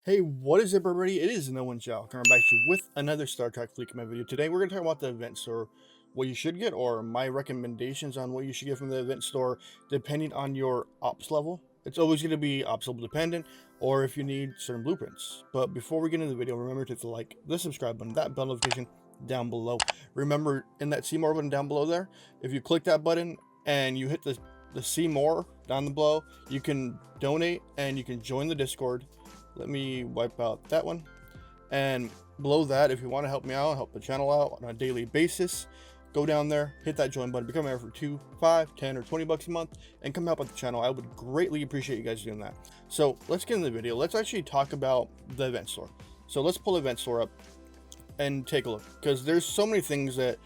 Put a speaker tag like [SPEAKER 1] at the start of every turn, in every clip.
[SPEAKER 1] Hey, what is up, everybody? It is nowonshall coming back to you with another Star Trek Fleet Command video. Today, we're going to talk about the event store, what you should get, or my recommendations on what you should get from the event store, depending on your ops level. It's always going to be ops level dependent, or if you need certain blueprints. But before we get into the video, remember to hit the like, the subscribe button, that bell notification down below. Remember, in that see more button down below there, if you click that button and you hit the see more down below, you can donate and you can join the Discord. Let me wipe out that one. And below that, if you want to help me out, help the channel out on a daily basis, go down there, hit that join button, become a member for 2, 5, 10, or 20 bucks a month, and come help out the channel. I would greatly appreciate you guys doing that. So let's get into the video. Let's actually talk about the event store. So let's pull the event store up and take a look, because there's so many things that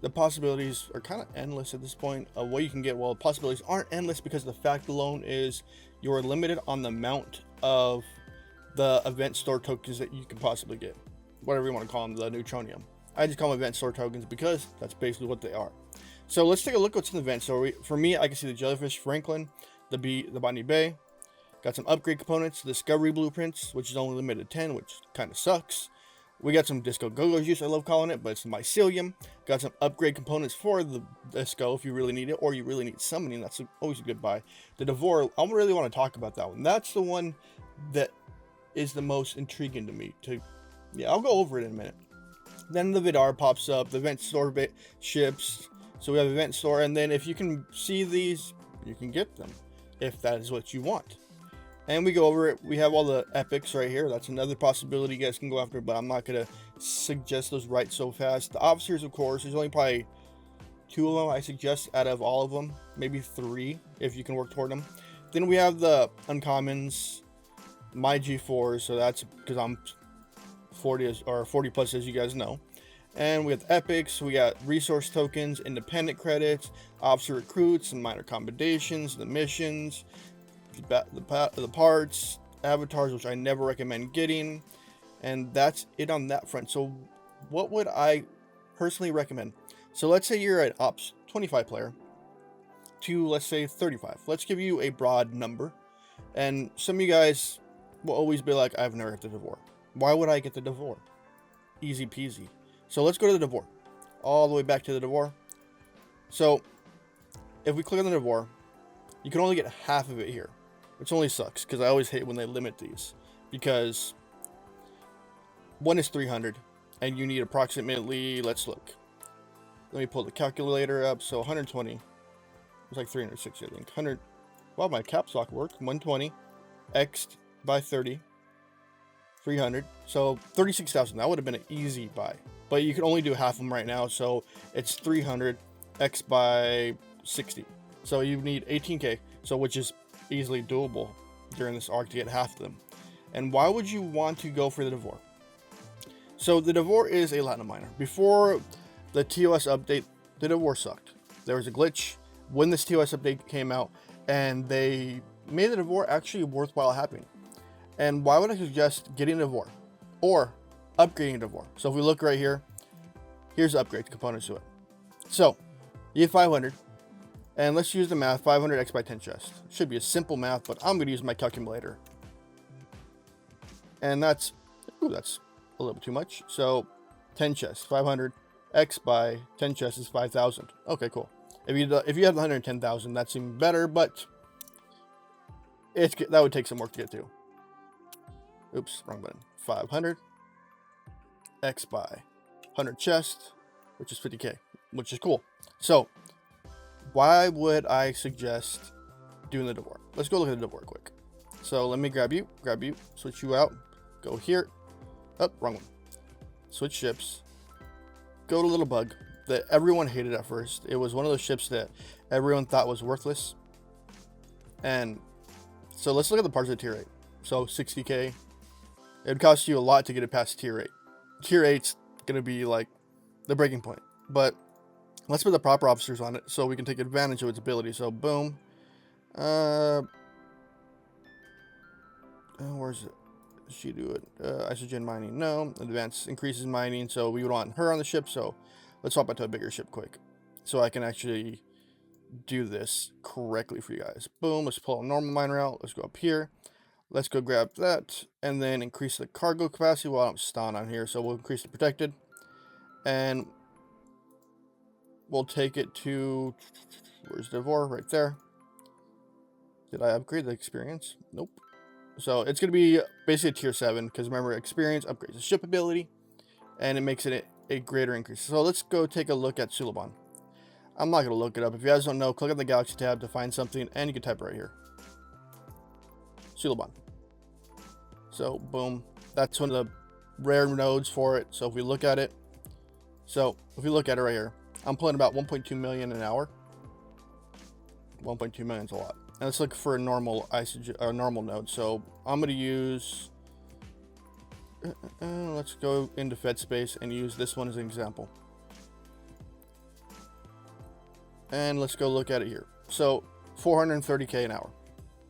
[SPEAKER 1] the possibilities are kind of endless at this point of what you can get. Well, possibilities aren't endless because the fact alone is you're limited on the amount of the event store tokens that you can possibly get, whatever you want to call them, the neutronium. I just call them event store tokens because that's basically what they are. So let's take a look what's in the event store. For me, I can see the Jellyfish Franklin, the Botany Bay, got some upgrade components, Discovery blueprints, which is only limited to 10, which kind of sucks. We got some Disco Go-Go juice, I love calling it, but it's the mycelium. Got some upgrade components for the Disco if you really need it, or you really need summoning. That's always a good buy. The Devore, I don't really want to talk about that one. That's the one that is the most intriguing to me. I'll go over it in a minute. Then the Vidar pops up, the event store ships. So we have event store, and then if you can see these, you can get them if that is what you want. And we go over it. We have all the epics right here. That's another possibility you guys can go after, but I'm not gonna suggest those right so fast. The officers, of course, there's only probably 2 of them I suggest out of all of them, maybe 3 if you can work toward them. Then we have the uncommons, my G4s, so that's because I'm 40 plus, as you guys know. And we have epics, we got resource tokens, independent credits, officer recruits, and minor commendations, the missions, the parts, avatars, which I never recommend getting, and that's it on that front. So what would I personally recommend? So let's say you're an ops 25 player to, let's say, 35. Let's give you a broad number, and some of you guys will always be like, I've never got the Devore. Why would I get the Devore? Easy peasy. So let's go to the Devore. All the way back to the Devore. So if we click on the Devore, you can only get half of it here, which only sucks because I always hate when they limit these, because one is 300 and you need approximately, let's look. Let me pull the calculator up. So 120. It's like 360, I think. 100. Well, my caps lock worked. 120 x by 30, 300, so 36,000. That would have been an easy buy, but you can only do half of them right now, so it's 300 x by 60, so you need 18k, so which is easily doable during this arc to get half of them. And why would you want to go for the Devore? So the Devore is a Latinum miner. Before the TOS update, the Devore sucked. There was a glitch when this TOS update came out, and they made the Devore actually worthwhile happening. And why would I suggest getting a Devore or upgrading a Devore? So if we look right here, here's the upgrade components to it. So you have 500, and let's use the math. 500 x by 10 chest. Should be a simple math, but I'm going to use my calculator. And that's a little bit too much. So 10 chests, 500 x by 10 chests is 5,000. Okay, cool. If you have 110,000, that's even better, but that would take some work to get to. Oops, wrong button. 500 x by 100 chest, which is 50k, which is cool. So why would I suggest doing the Devore? Let's go look at the Devore quick. So let me grab you, switch you out, go here. Oh, wrong one. Switch ships. Go to Little Bug that everyone hated at first. It was one of those ships that everyone thought was worthless. And so let's look at the parts of the tier 8. So 60k. It would cost you a lot to get it past tier 8. Tier 8's going to be like the breaking point. But let's put the proper officers on it so we can take advantage of its ability. So boom. Where's it? Does she do it? Isogen mining. No. Advanced increases mining. So we would want her on the ship. So let's hop into a bigger ship quick, so I can actually do this correctly for you guys. Boom. Let's pull a normal miner out. Let's go up here. Let's go grab that, and then increase the cargo capacity. Well, I'm stunned on here, so we'll increase the protected, and we'll take it to, where's Devore? Right there. Did I upgrade the experience? Nope. So it's going to be basically a tier 7, because remember, experience upgrades the ship ability, and it makes it a greater increase. So let's go take a look at Suliban. I'm not going to look it up. If you guys don't know, click on the Galaxy tab to find something, and you can type it right here. Suliban. So, boom. That's one of the rare nodes for it. So if we look at it, right here, I'm pulling about 1.2 million an hour. 1.2 million is a lot. And let's look for a normal normal node. So I'm going to use, let's go into Fed space and use this one as an example. And let's go look at it here. So 430k an hour.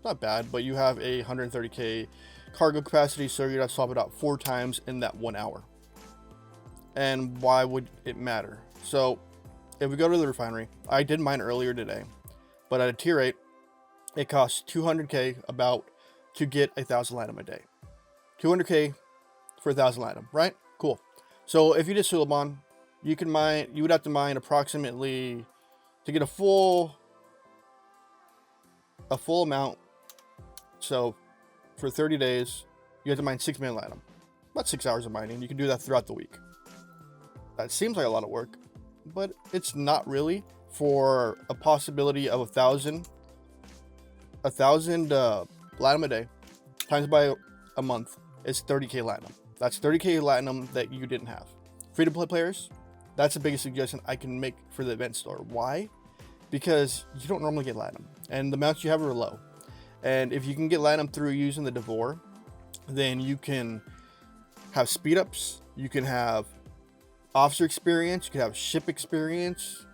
[SPEAKER 1] Not bad, but you have a 130k cargo capacity, so you'd have to swap it out 4 times in that 1 hour. And why would it matter? So if we go to the refinery, I did mine earlier today, but at a tier 8, it costs 200k about to get 1,000 latinum a day. 200k for 1,000 latinum, right? Cool. So if you did Suliban, you would have to mine approximately, to get a full amount. So for 30 days, you have to mine 6 million latinum. About 6 hours of mining. You can do that throughout the week. That seems like a lot of work, but it's not really. For a possibility of 1,000 latinum a day times by a month is 30k latinum. That's 30k latinum that you didn't have. Free-to-play players, that's the biggest suggestion I can make for the event store. Why? Because you don't normally get latinum, and the amounts you have are low. And if you can get latinum through using the Devore, then you can have speed ups, you can have officer experience, you can have ship experience.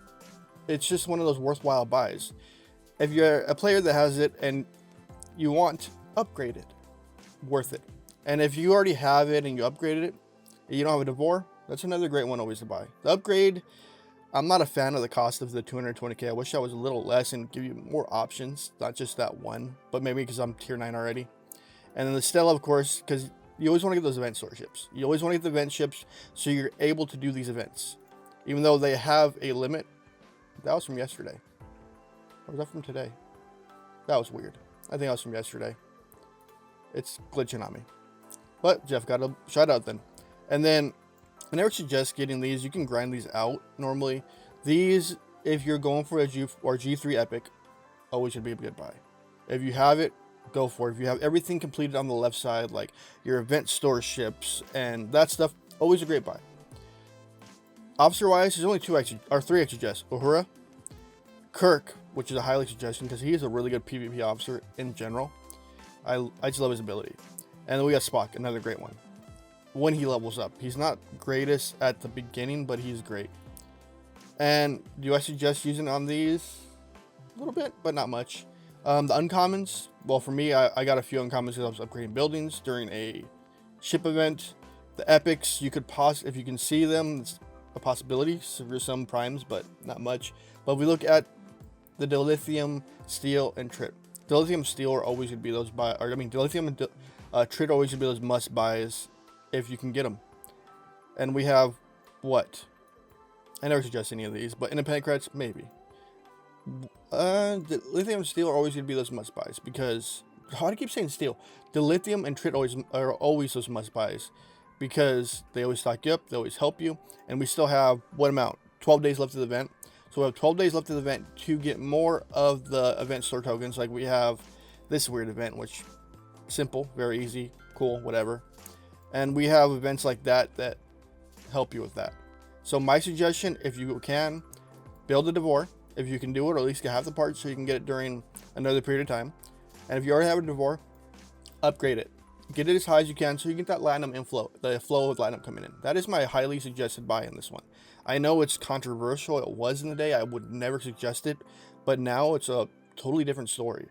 [SPEAKER 1] It's just one of those worthwhile buys. If you're a player that has it and you want to upgrade it, worth it. And if you already have it and you upgraded it, and you don't have a Devore, that's another great one always to buy. The upgrade, I'm not a fan of the cost of the 220k. I wish I was a little less and give you more options, not just that one, but maybe because I'm tier 9 already. And then the Stella, of course, because you always want to get those event store ships. You always want to get the event ships so you're able to do these events. Even though they have a limit. That was from yesterday. Or was that from today? That was weird. I think that was from yesterday. It's glitching on me. But Jeff got a shout out then. And then I never suggest getting these. You can grind these out normally. These, if you're going for a G3 epic, always should be a good buy. If you have it, go for it. If you have everything completed on the left side, like your event store ships and that stuff, always a great buy. Officer wise, there's only 3 I suggest. Uhura, Kirk, which is a highly suggestion because he is a really good PvP officer in general. I just love his ability. And then we got Spock, another great one. When he levels up, he's not greatest at the beginning, but he's great. And do I suggest using on these? A little bit, but not much. The uncommons, well, for me, I got a few uncommons because I was upgrading buildings during a ship event. The epics, you could if you can see them, it's a possibility for some primes, but not much. But if we look at the dilithium, steel, and trit. Dilithium, steel are always going to be those dilithium and trit always going to be those must buys if you can get them. And we have what? I never suggest any of these, but independent credits, maybe. The lithium and steel are always going to be those must buys because how do I keep saying steel? The lithium and trit are always those must buys because they always stock you up, they always help you, and we still have what amount? 12 days left of the event. So we have 12 days left of the event to get more of the event store tokens. Like we have this weird event, which simple, very easy, cool, whatever. And we have events like that that help you with that. So my suggestion, if you can, build a Devore. If you can do it, or at least get half the parts so you can get it during another period of time. And if you already have a Devore, upgrade it. Get it as high as you can so you get that latinum inflow, the flow of latinum coming in. That is my highly suggested buy in this one. I know it's controversial. It was in the day. I would never suggest it. But now it's a totally different story.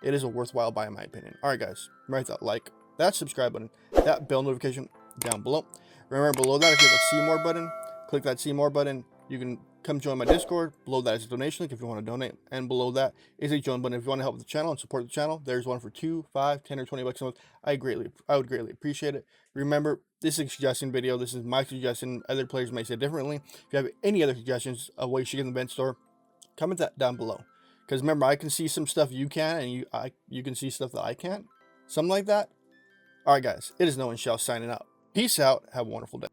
[SPEAKER 1] It is a worthwhile buy in my opinion. Alright guys, remember that like, that subscribe button, that bell notification down below. Remember below that if you have a see more button, click that see more button. You can come join my Discord. Below that is a donation link if you want to donate, and below that is a join button if you want to help the channel and support the channel. There's one for 2, 5, 10, or 20 bucks a month. I would greatly appreciate it. Remember, this is a suggestion video. This is my suggestion. Other players may say differently. If you have any other suggestions of what you should get in the event store, comment that down below. Because remember, I can see some stuff you can, and you can see stuff that I can't. Something like that. All right, guys. It is No One Shall signing out. Peace out. Have a wonderful day.